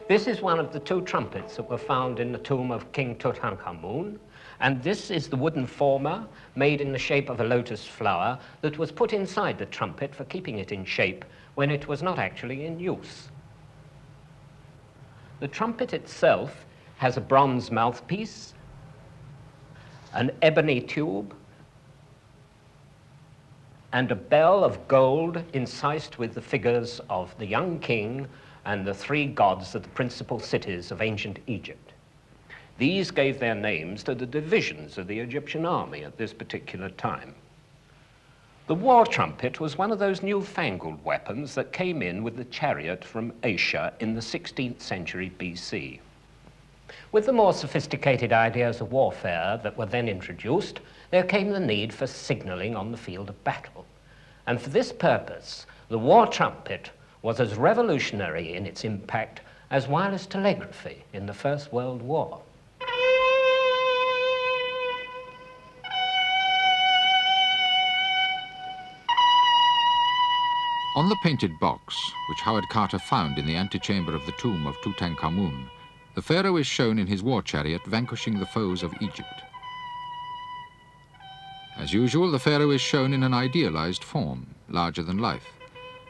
This is one of the two trumpets that were found in the tomb of King Tutankhamun, and this is the wooden former made in the shape of a lotus flower that was put inside the trumpet for keeping it in shape when it was not actually in use. The trumpet itself has a bronze mouthpiece, an ebony tube, and a bell of gold incised with the figures of the young king and the three gods of the principal cities of ancient Egypt. These gave their names to the divisions of the Egyptian army at this particular time. The war trumpet was one of those newfangled weapons that came in with the chariot from Asia in the 16th century BC. With the more sophisticated ideas of warfare that were then introduced, there came the need for signaling on the field of battle. And for this purpose, the war trumpet was as revolutionary in its impact as wireless telegraphy in the First World War. On the painted box, which Howard Carter found in the antechamber of the tomb of Tutankhamun, the pharaoh is shown in his war chariot vanquishing the foes of Egypt. As usual, the pharaoh is shown in an idealized form, larger than life,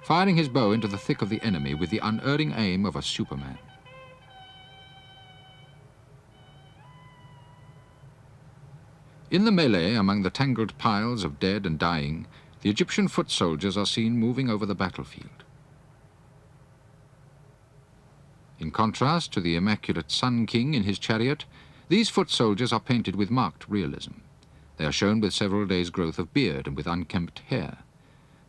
firing his bow into the thick of the enemy with the unerring aim of a Superman. In the melee among the tangled piles of dead and dying, the Egyptian foot soldiers are seen moving over the battlefield. In contrast to the immaculate Sun King in his chariot, these foot soldiers are painted with marked realism. They are shown with several days' growth of beard and with unkempt hair.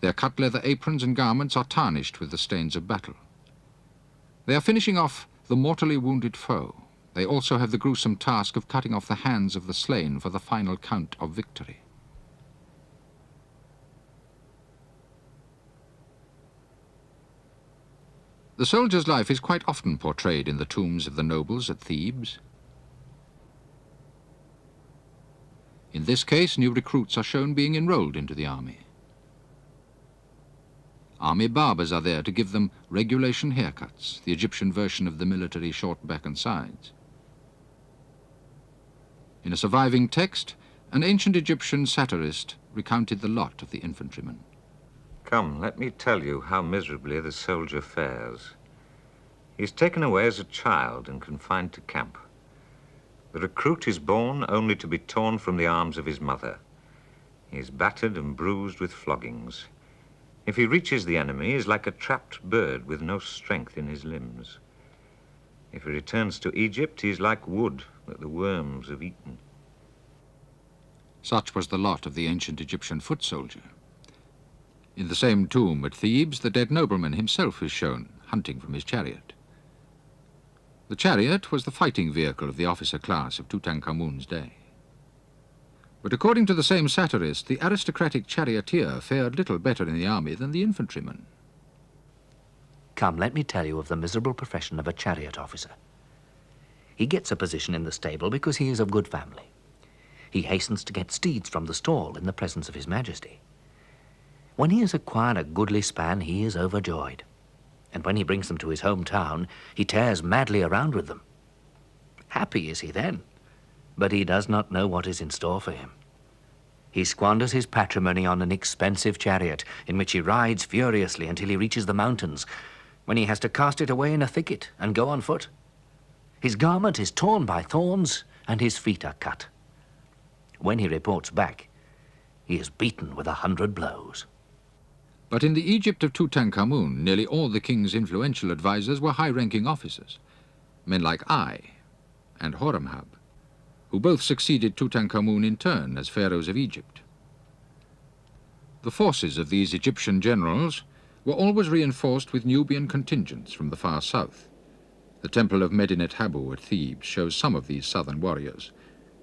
Their cut leather aprons and garments are tarnished with the stains of battle. They are finishing off the mortally wounded foe. They also have the gruesome task of cutting off the hands of the slain for the final count of victory. The soldier's life is quite often portrayed in the tombs of the nobles at Thebes. In this case, new recruits are shown being enrolled into the army. Army barbers are there to give them regulation haircuts, the Egyptian version of the military short back and sides. In a surviving text, an ancient Egyptian satirist recounted the lot of the infantryman. Come, let me tell you how miserably the soldier fares. He is taken away as a child and confined to camp. The recruit is born only to be torn from the arms of his mother. He is battered and bruised with floggings. If he reaches the enemy, he is like a trapped bird with no strength in his limbs. If he returns to Egypt, he is like wood that the worms have eaten. Such was the lot of the ancient Egyptian foot soldier. In the same tomb at Thebes, the dead nobleman himself is shown, hunting from his chariot. The chariot was the fighting vehicle of the officer class of Tutankhamun's day. But according to the same satirist, the aristocratic charioteer fared little better in the army than the infantryman. Come, let me tell you of the miserable profession of a chariot officer. He gets a position in the stable because he is of good family. He hastens to get steeds from the stall in the presence of His Majesty. When he has acquired a goodly span, he is overjoyed. And when he brings them to his hometown, he tears madly around with them. Happy is he then, but he does not know what is in store for him. He squanders his patrimony on an expensive chariot in which he rides furiously until he reaches the mountains, when he has to cast it away in a thicket and go on foot. His garment is torn by thorns and his feet are cut. When he reports back, he is beaten with 100 blows. But in the Egypt of Tutankhamun, nearly all the king's influential advisors were high-ranking officers, men like Ai and Horemhab, who both succeeded Tutankhamun in turn as pharaohs of Egypt. The forces of these Egyptian generals were always reinforced with Nubian contingents from the far south. The temple of Medinet Habu at Thebes shows some of these southern warriors.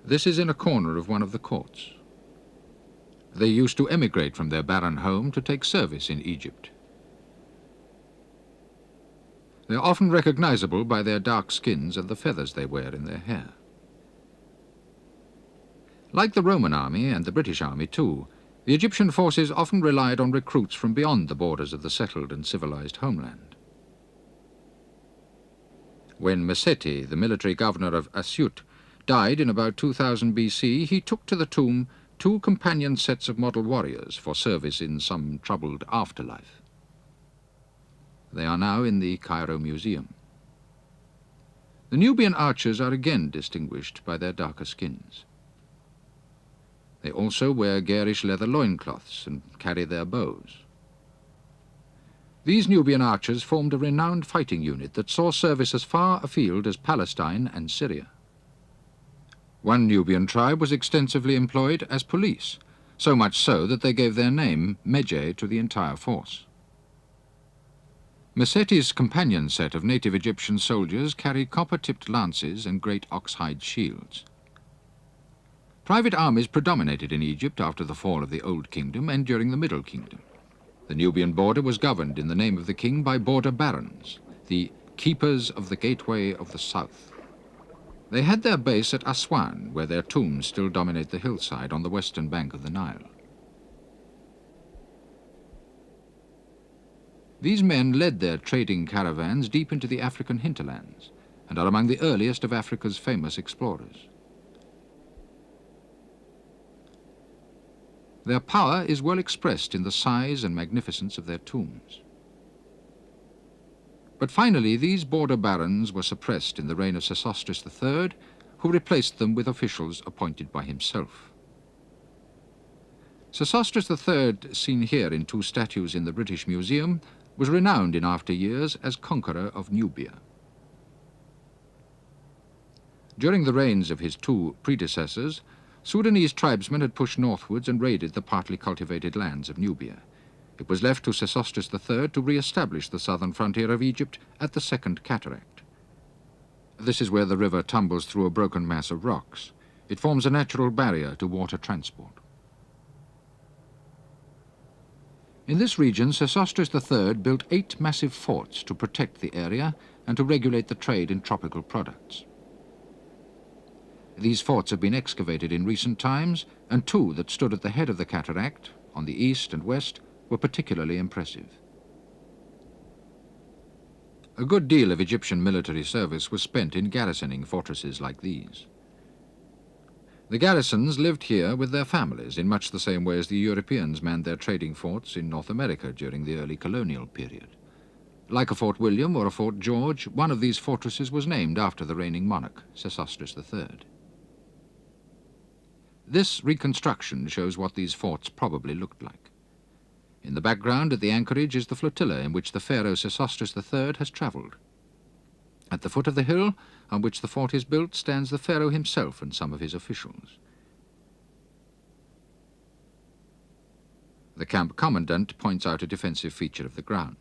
This is in a corner of one of the courts. They used to emigrate from their barren home to take service in Egypt. They are often recognizable by their dark skins and the feathers they wear in their hair. Like the Roman army and the British army too, the Egyptian forces often relied on recruits from beyond the borders of the settled and civilized homeland. When Meseti, the military governor of Asyut, died in about 2000 BC, he took to the tomb 2 companion sets of model warriors for service in some troubled afterlife. They are now in the Cairo Museum. The Nubian archers are again distinguished by their darker skins. They also wear garish leather loincloths and carry their bows. These Nubian archers formed a renowned fighting unit that saw service as far afield as Palestine and Syria. One Nubian tribe was extensively employed as police, so much so that they gave their name, Medjay, to the entire force. Meseti's companion set of native Egyptian soldiers carried copper-tipped lances and great ox-hide shields. Private armies predominated in Egypt after the fall of the Old Kingdom and during the Middle Kingdom. The Nubian border was governed in the name of the king by border barons, the keepers of the gateway of the south. They had their base at Aswan, where their tombs still dominate the hillside on the western bank of the Nile. These men led their trading caravans deep into the African hinterlands and are among the earliest of Africa's famous explorers. Their power is well expressed in the size and magnificence of their tombs. But finally, these border barons were suppressed in the reign of Sesostris III, who replaced them with officials appointed by himself. Sesostris III, seen here in 2 statues in the British Museum, was renowned in after years as conqueror of Nubia. During the reigns of his 2 predecessors, Sudanese tribesmen had pushed northwards and raided the partly cultivated lands of Nubia. It was left to Sesostris III to re-establish the southern frontier of Egypt at the Second Cataract. This is where the river tumbles through a broken mass of rocks. It forms a natural barrier to water transport. In this region, Sesostris III built 8 massive forts to protect the area and to regulate the trade in tropical products. These forts have been excavated in recent times, and 2 that stood at the head of the cataract, on the east and west, were particularly impressive. A good deal of Egyptian military service was spent in garrisoning fortresses like these. The garrisons lived here with their families in much the same way as the Europeans manned their trading forts in North America during the early colonial period. Like a Fort William or a Fort George, one of these fortresses was named after the reigning monarch, Sesostris III. This reconstruction shows what these forts probably looked like. In the background at the anchorage is the flotilla in which the pharaoh Sesostris III has travelled. At the foot of the hill on which the fort is built stands the pharaoh himself and some of his officials. The camp commandant points out a defensive feature of the ground.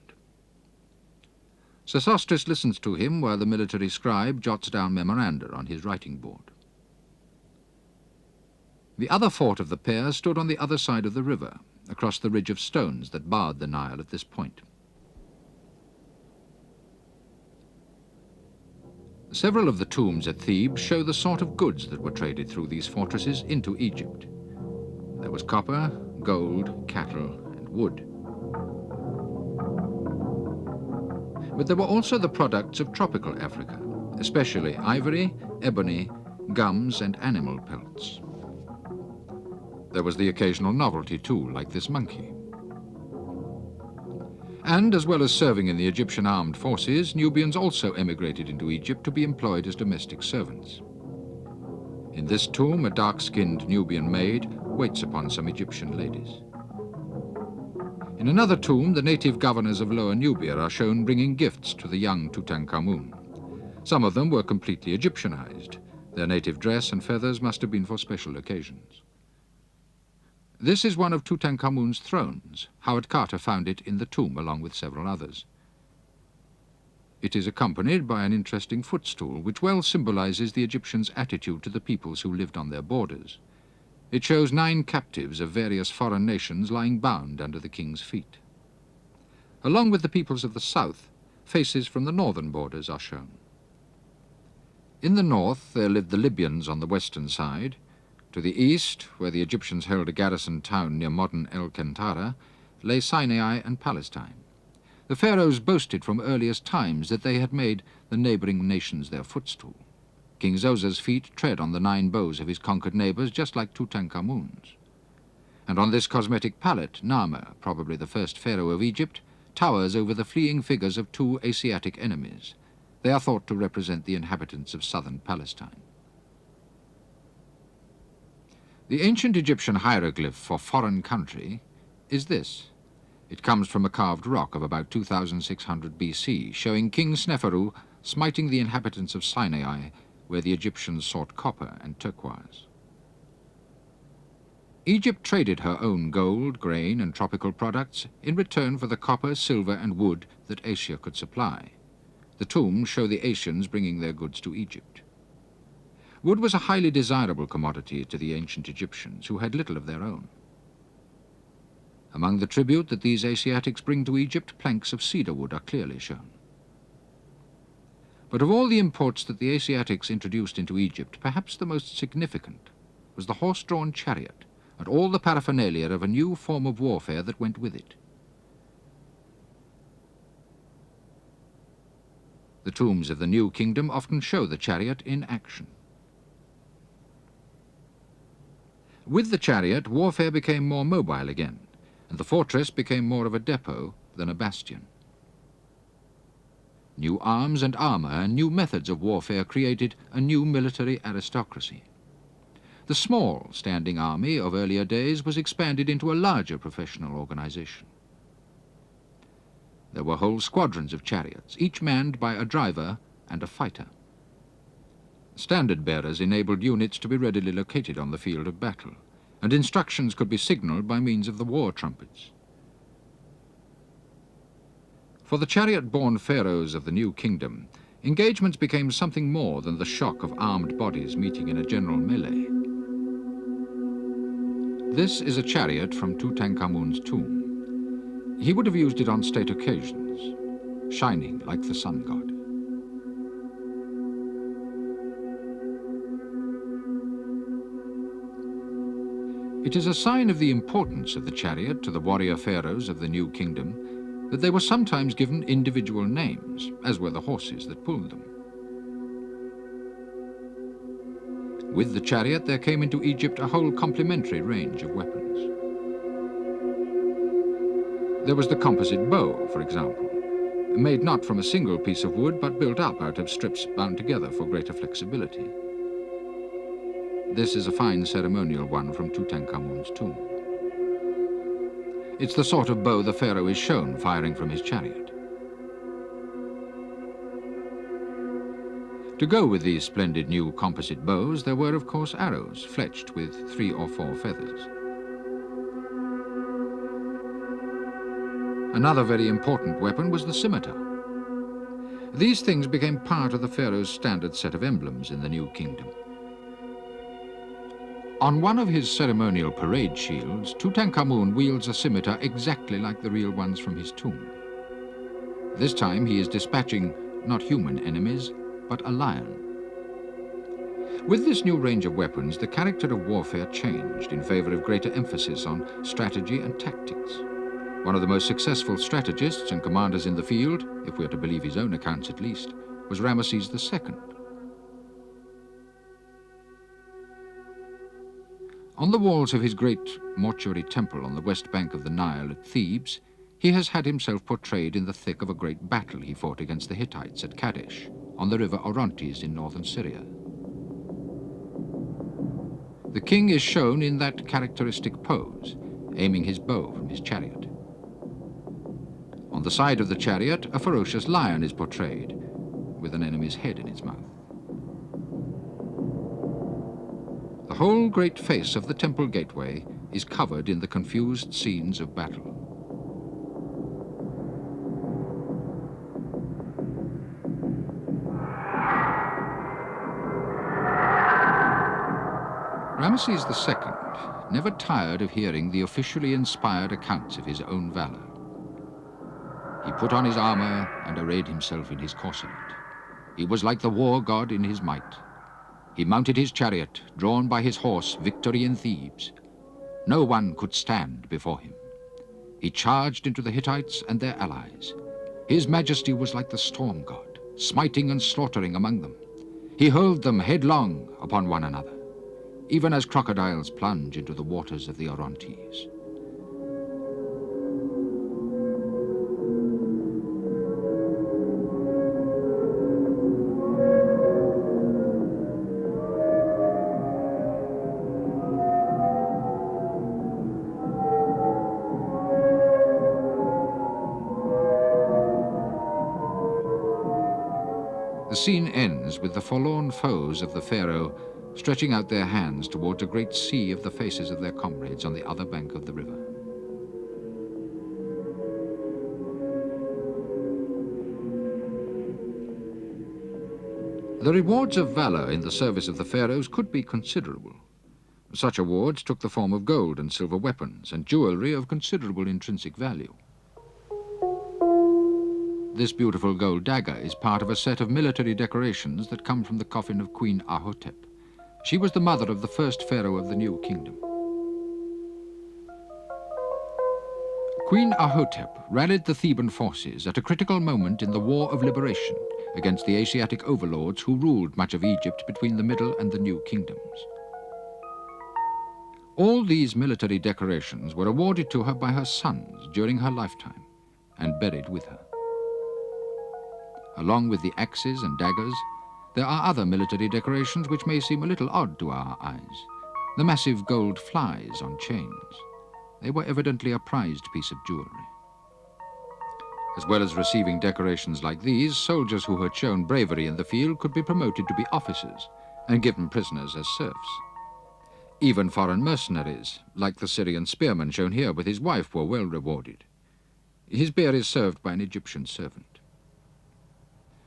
Sesostris listens to him while the military scribe jots down memoranda on his writing board. The other fort of the pair stood on the other side of the river, across the ridge of stones that barred the Nile at this point. Several of the tombs at Thebes show the sort of goods that were traded through these fortresses into Egypt. There was copper, gold, cattle, and wood. But there were also the products of tropical Africa, especially ivory, ebony, gums, and animal pelts. There was the occasional novelty, too, like this monkey. And, as well as serving in the Egyptian armed forces, Nubians also emigrated into Egypt to be employed as domestic servants. In this tomb, a dark-skinned Nubian maid waits upon some Egyptian ladies. In another tomb, the native governors of Lower Nubia are shown bringing gifts to the young Tutankhamun. Some of them were completely Egyptianized. Their native dress and feathers must have been for special occasions. This is one of Tutankhamun's thrones. Howard Carter found it in the tomb along with several others. It is accompanied by an interesting footstool, which well symbolizes the Egyptians' attitude to the peoples who lived on their borders. It shows 9 captives of various foreign nations lying bound under the king's feet. Along with the peoples of the south, faces from the northern borders are shown. In the north, there lived the Libyans on the western side. To the east, where the Egyptians held a garrison town near modern El Kentara, lay Sinai and Palestine. The pharaohs boasted from earliest times that they had made the neighboring nations their footstool. King Zoser's feet tread on the 9 bows of his conquered neighbors, just like Tutankhamun's. And on this cosmetic pallet, Narmer, probably the first pharaoh of Egypt, towers over the fleeing figures of 2 Asiatic enemies. They are thought to represent the inhabitants of southern Palestine. The ancient Egyptian hieroglyph for foreign country is this. It comes from a carved rock of about 2600 BC, showing King Sneferu smiting the inhabitants of Sinai, where the Egyptians sought copper and turquoise. Egypt traded her own gold, grain, and tropical products in return for the copper, silver, and wood that Asia could supply. The tombs show the Asians bringing their goods to Egypt. Wood was a highly desirable commodity to the ancient Egyptians, who had little of their own. Among the tribute that these Asiatics bring to Egypt, planks of cedar wood are clearly shown. But of all the imports that the Asiatics introduced into Egypt, perhaps the most significant was the horse-drawn chariot and all the paraphernalia of a new form of warfare that went with it. The tombs of the New Kingdom often show the chariot in action. With the chariot, warfare became more mobile again, and the fortress became more of a depot than a bastion. New arms and armor and new methods of warfare created a new military aristocracy. The small standing army of earlier days was expanded into a larger professional organization. There were whole squadrons of chariots, each manned by a driver and a fighter. Standard bearers enabled units to be readily located on the field of battle, and instructions could be signaled by means of the war trumpets. For the chariot-borne pharaohs of the New Kingdom, engagements became something more than the shock of armed bodies meeting in a general melee. This is a chariot from Tutankhamun's tomb. He would have used it on state occasions, shining like the sun god. It is a sign of the importance of the chariot to the warrior pharaohs of the New Kingdom that they were sometimes given individual names, as were the horses that pulled them. With the chariot there came into Egypt a whole complementary range of weapons. There was the composite bow, for example, made not from a single piece of wood but built up out of strips bound together for greater flexibility. This is a fine ceremonial one from Tutankhamun's tomb. It's the sort of bow the pharaoh is shown firing from his chariot. To go with these splendid new composite bows, there were, of course, arrows fletched with 3 or 4 feathers. Another very important weapon was the scimitar. These things became part of the pharaoh's standard set of emblems in the New Kingdom. On one of his ceremonial parade shields, Tutankhamun wields a scimitar exactly like the real ones from his tomb. This time he is dispatching not human enemies, but a lion. With this new range of weapons, the character of warfare changed in favor of greater emphasis on strategy and tactics. One of the most successful strategists and commanders in the field, if we are to believe his own accounts at least, was Ramesses II. On the walls of his great mortuary temple on the west bank of the Nile at Thebes, he has had himself portrayed in the thick of a great battle he fought against the Hittites at Kadesh, on the river Orontes in northern Syria. The king is shown in that characteristic pose, aiming his bow from his chariot. On the side of the chariot, a ferocious lion is portrayed, with an enemy's head in its mouth. The whole great face of the temple gateway is covered in the confused scenes of battle. Ramesses II never tired of hearing the officially inspired accounts of his own valor. He put on his armor and arrayed himself in his corselet. He was like the war god in his might. He mounted his chariot, drawn by his horse, Victory in Thebes. No one could stand before him. He charged into the Hittites and their allies. His majesty was like the storm god, smiting and slaughtering among them. He hurled them headlong upon one another, even as crocodiles plunge into the waters of the Orontes. The scene ends with the forlorn foes of the pharaoh stretching out their hands towards a great sea of the faces of their comrades on the other bank of the river. The rewards of valor in the service of the pharaohs could be considerable. Such awards took the form of gold and silver weapons and jewelry of considerable intrinsic value. This beautiful gold dagger is part of a set of military decorations that come from the coffin of Queen Ahotep. She was the mother of the first pharaoh of the new kingdom. Queen Ahotep rallied the Theban forces at a critical moment in the War of Liberation against the Asiatic overlords who ruled much of Egypt between the Middle and the New Kingdoms. All these military decorations were awarded to her by her sons during her lifetime and buried with her. Along with the axes and daggers, there are other military decorations which may seem a little odd to our eyes. The massive gold flies on chains. They were evidently a prized piece of jewelry. As well as receiving decorations like these, soldiers who had shown bravery in the field could be promoted to be officers and given prisoners as serfs. Even foreign mercenaries, like the Syrian spearman shown here with his wife, were well rewarded. His bear is served by an Egyptian servant.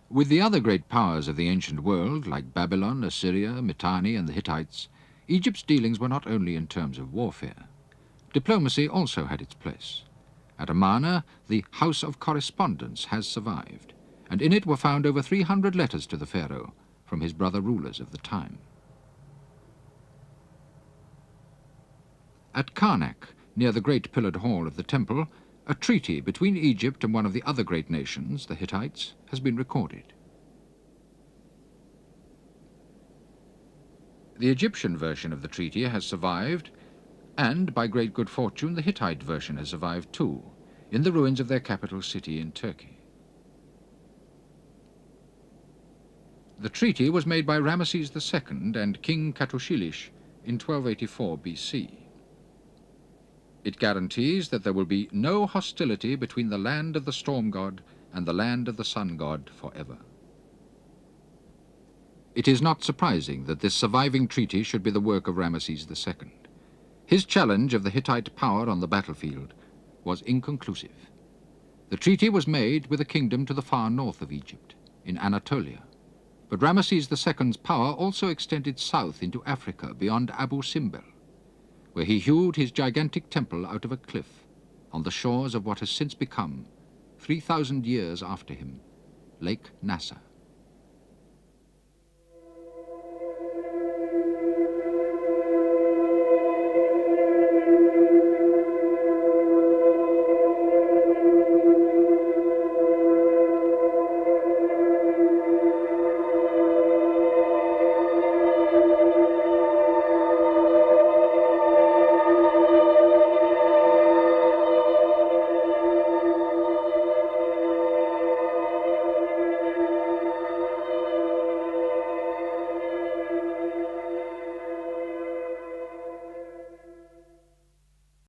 With the other great powers of the ancient world, like Babylon, Assyria, Mitanni, and the Hittites, Egypt's dealings were not only in terms of warfare. Diplomacy also had its place. At Amarna, the House of Correspondence has survived, and in it were found over 300 letters to the pharaoh from his brother rulers of the time. At Karnak, near the great pillared hall of the temple, a treaty between Egypt and one of the other great nations, the Hittites, has been recorded. The Egyptian version of the treaty has survived, and by great good fortune the Hittite version has survived too, in the ruins of their capital city in Turkey. The treaty was made by Ramesses II and King Katushilish in 1284 BC. It guarantees that there will be no hostility between the land of the storm god and the land of the sun god forever. It is not surprising that this surviving treaty should be the work of Ramesses II. His challenge of the Hittite power on the battlefield was inconclusive. The treaty was made with a kingdom to the far north of Egypt, in Anatolia, but Ramesses II's power also extended south into Africa beyond Abu Simbel, where he hewed his gigantic temple out of a cliff on the shores of what has since become, 3,000 years after him, Lake Nasser.